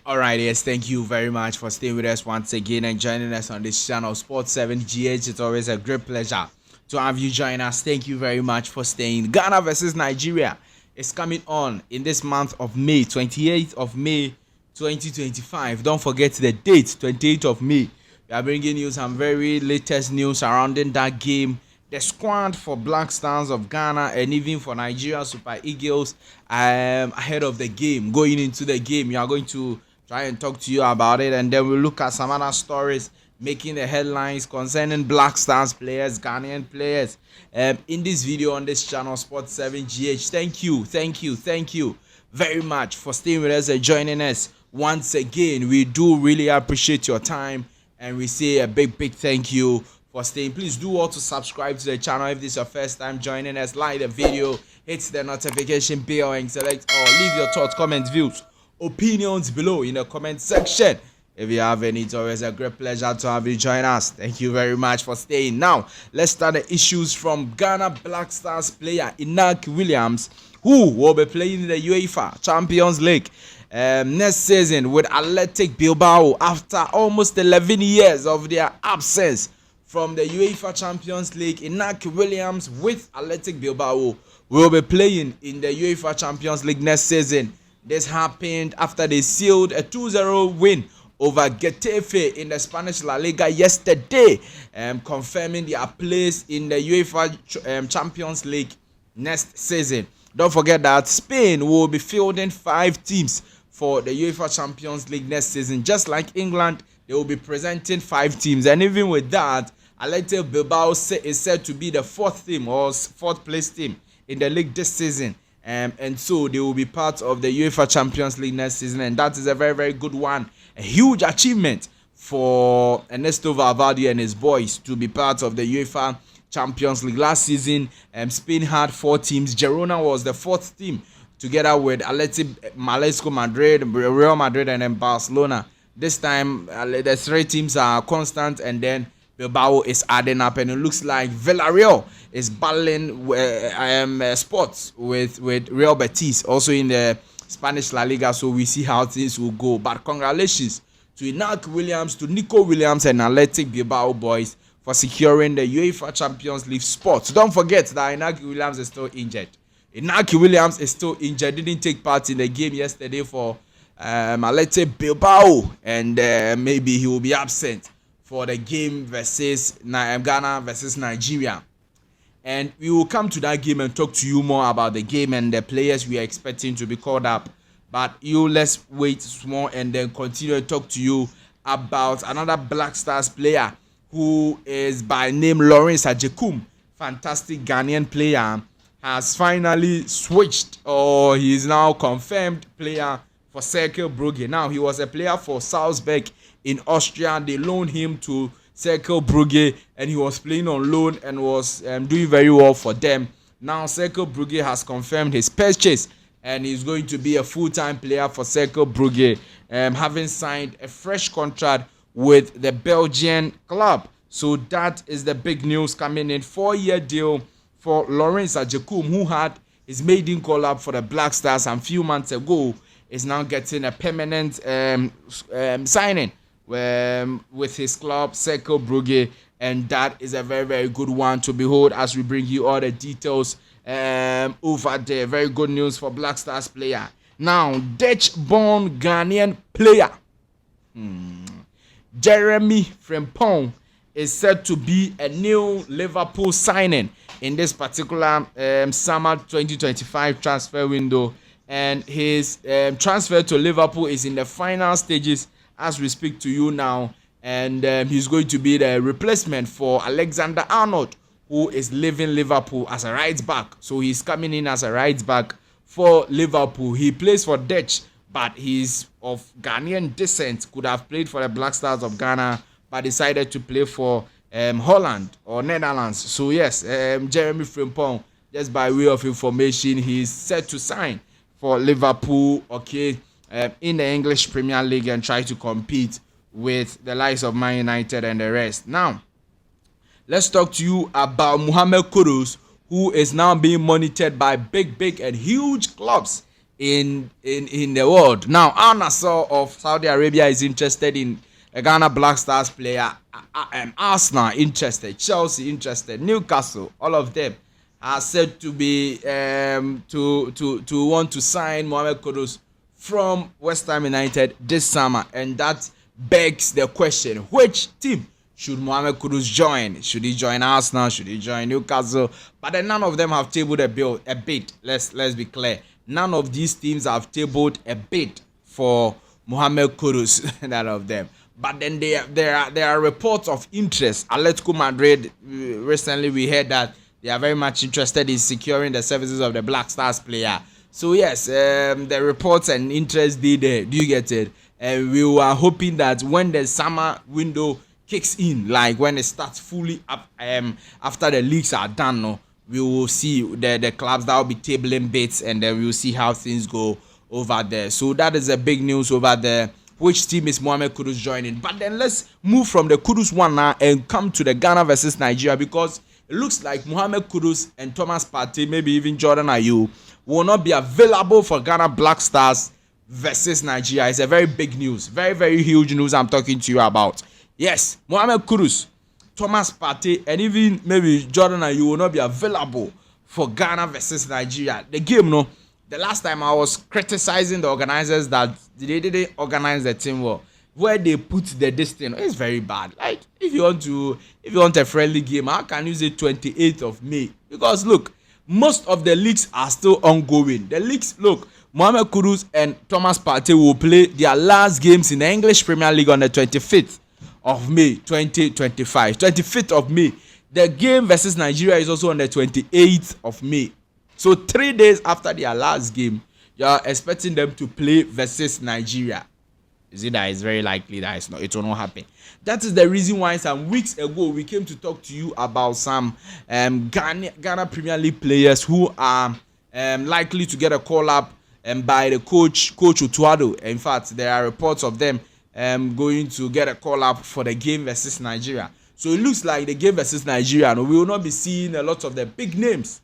Alright, yes, thank you very much for staying with us once again and joining us on this channel, Sports 7 GH. It's always a great pleasure to have you join us. Thank you very much for staying. Ghana versus Nigeria is coming on in this month of May, 28th of May 2025. Don't forget the date, 28th of May. We are bringing you some very latest news surrounding that game, the squad for Black Stars of Ghana, and even for Nigeria Super Eagles ahead of the game. Going into the game, we are going to try and talk to you about it, and then we'll look at some other stories making the headlines concerning Black Stars players, Ghanaian players, in this video on this channel, Sports 7 GH. Thank you very much for staying with us and joining us once again. We do really appreciate your time, and we say a big thank you for staying. Please do also subscribe to the channel if this is your first time joining us. Like the video, hit the notification bell, and select all. Leave your thoughts, comments, views, opinions below in the comment section. If you have any, it's always a great pleasure to have you join us. Thank you very much for staying. Now, let's start the issues from Ghana Black Stars player Inaki Williams, who will be playing in the UEFA Champions League next season with Athletic Bilbao after almost 11 years of their absence from the UEFA Champions League. Inaki Williams with Athletic Bilbao will be playing in the UEFA Champions League next season. This happened after they sealed a 2-0 win over Getafe in the Spanish La Liga yesterday, confirming their place in the UEFA Champions League next season. Don't forget that Spain will be fielding 5 teams for the UEFA Champions League next season. Just like England, they will be presenting 5 teams. And even with that, Athletic Bilbao is said to be the 4th team or 4th place team in the league this season. And so they will be part of the UEFA Champions League next season, and that is a very good one. A huge achievement for Ernesto Valverde and his boys to be part of the UEFA Champions League. Last season, Spain had 4 teams. Girona was the 4th team, together with Atletico Madrid, Real Madrid, and then Barcelona. This time, the 3 teams are constant, and then Bilbao is adding up, and it looks like Villarreal is battling spots with Real Betis, also in the Spanish La Liga. So we see how things will go. But congratulations to Inaki Williams, to Nico Williams, and Athletic Bilbao boys for securing the UEFA Champions League spot. Don't forget that Inaki Williams is still injured. Didn't take part in the game yesterday for Athletic Bilbao, and maybe he will be absent for the game versus Ghana versus Nigeria. And we will come to that game and talk to you more about the game and the players we are expecting to be called up. But let's wait small and then continue to talk to you about another Black Stars player who is by name Lawrence Ajakum. Fantastic Ghanaian player, has finally switched, or he is now confirmed player for Cercle Brugge. Now, he was a player for Salzburg in Austria. They loaned him to Cercle Brugge, and he was playing on loan and was doing very well for them. Now, Cercle Brugge has confirmed his purchase, and he's going to be a full-time player for Cercle Brugge, having signed a fresh contract with the Belgian club. So that is the big news coming in. 4-year deal for Lawrence Ajakum, who had his maiden call-up for the Black Stars a few months ago, is now getting a permanent signing with his club, Cercle Brugge, and that is a very good one to behold as we bring you all the details over there. Very good news for Black Stars player. Now, Dutch-born Ghanaian player Jeremy Frimpong is said to be a new Liverpool signing in this particular summer 2025 transfer window, and his transfer to Liverpool is in the final stages as we speak to you now, and he's going to be the replacement for Alexander Arnold, who is leaving Liverpool as a right back. So he's coming in as a right back for Liverpool. He plays for Dutch, but he's of Ghanaian descent, could have played for the Black Stars of Ghana, but decided to play for Holland or Netherlands. So yes, Jeremy Frimpong, just by way of information, he's set to sign for Liverpool, in the English Premier League, and try to compete with the likes of Man United and the rest. Now, let's talk to you about Mohammed Kudus, who is now being monitored by big and huge clubs in the world. Now, Al Nassr of Saudi Arabia is interested in a Ghana Black Stars player. Arsenal interested, Chelsea interested, Newcastle, all of them are said to be to want to sign Mohammed Kudus from West Ham United this summer, and that begs the question: which team should Mohammed Kudus join? Should he join Arsenal? Should he join Newcastle? But then none of them have tabled a bid. Let's be clear. None of these teams have tabled a bid for Mohammed Kurus. None of them. But then there are reports of interest. Atletico Madrid, recently we heard that they are very much interested in securing the services of the Black Stars player. So yes, the reports and interest did there. Do you get it? And we were hoping that when the summer window kicks in, like when it starts fully up, after the leagues are done, no, we will see the clubs that will be tabling bids, and then we will see how things go over there. So that is a big news over there. Which team is Mohammed Kudus joining? But then let's move from the Kudus one now and come to the Ghana versus Nigeria, because it looks like Mohammed Kudus and Thomas Partey, maybe even Jordan Ayew, will not be available for Ghana Black Stars versus Nigeria. It's a very big news, very, very huge news I'm talking to you about. Yes, Mohammed Kurus, Thomas Partey, and even maybe Jordan Ayew will not be available for Ghana versus Nigeria. The game, no. The last time I was criticizing the organizers that they didn't organize the team well, where they put the distance, it's very bad. Like if you want a friendly game, how can you say 28th of May? Because look, most of the leagues are still ongoing. The leagues, look, Mohammed Kudus and Thomas Partey will play their last games in the English Premier League on the 25th of May 2025. 25th of May. The game versus Nigeria is also on the 28th of May. So 3 days after their last game, you are expecting them to play versus Nigeria. You see that it's very likely that it will not happen. That is the reason why some weeks ago we came to talk to you about some Ghana Premier League players who are likely to get a call up by the coach Otuado. In fact, there are reports of them going to get a call up for the game versus Nigeria. So it looks like the game versus Nigeria, we will not be seeing a lot of the big names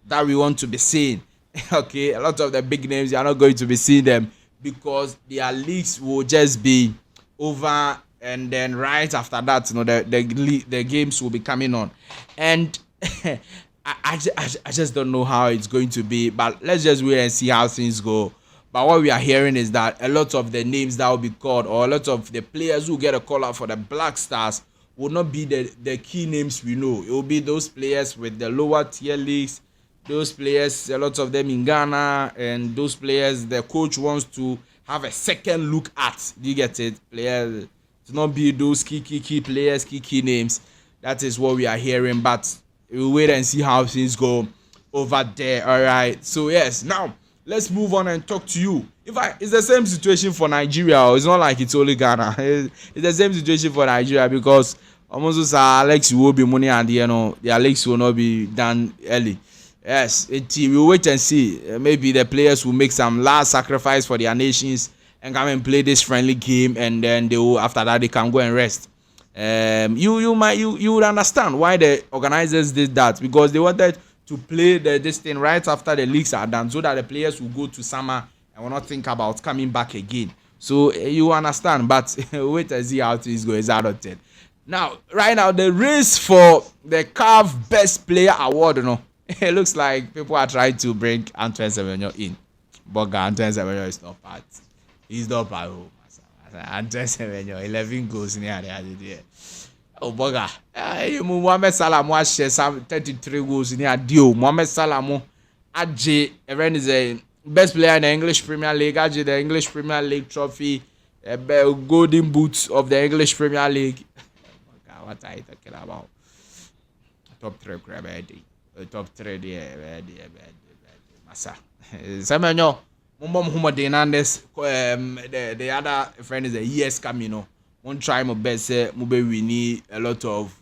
that we want to be seeing. Okay, a lot of the big names, you are not going to be seeing them because their leagues will just be over, and then right after that, the games will be coming on, and I just don't know how it's going to be. But let's just wait and see how things go. But what we are hearing is that a lot of the names that will be called, or a lot of the players who get a call out for the Black Stars, will not be the key names we know. It will be those players with the lower tier leagues. Those players, a lot of them in Ghana, and those players the coach wants to have a second look at. Do you get it? Players, to not be those key players, key names. That is what we are hearing, but we'll wait and see how things go over there. All right. So yes, now let's move on and talk to you. In fact, it's the same situation for Nigeria. It's not like it's only Ghana. It's the same situation for Nigeria, because almost Alex will be money, and the Alex will not be done early. Yes, we'll wait and see. Maybe the players will make some last sacrifice for their nations and come and play this friendly game, and then they will, after that, they can go and rest. You would understand why the organizers did that, because they wanted to play this thing right after the leagues are done, so that the players will go to summer and will not think about coming back again. So you understand, but wait and see how things go. It's out of 10. Now, right now, the race for the CAF Best Player Award, it looks like people are trying to bring ANTOINE Semenyo in. But ANTOINE Semenyo is not part. He's not part. ANTOINE Semenyo, 11 goals in the other day. Oh, Boga. Mohammed Salah has some 33 goals in the deal. Mohammed Salah, Ajay, everyone is a best player in the English Premier League. Ajay, the English Premier League trophy, golden boots of the English Premier League. What are you talking about? Top 3 crab. Top 3 there. Massa. Semenyo, Mohammed the other friend is a years coming. Won't try my best. We need a lot of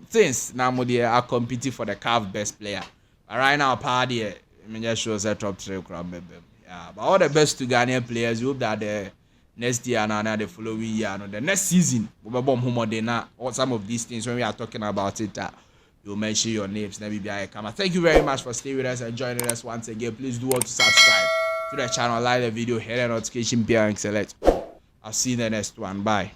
things. Now they are competing for the CAF Best Player. But right now, party, just shows a top 3 crowd. Yeah, but all the best to Ghanaian players. We hope that the next year and the following year, the next season, we will some of these things when we are talking about it. You'll mention your names. Thank you very much for staying with us and joining us once again. Please do want to subscribe. to the channel, like the video, hit the notification bell and select all. I'll see you in the next one. Bye.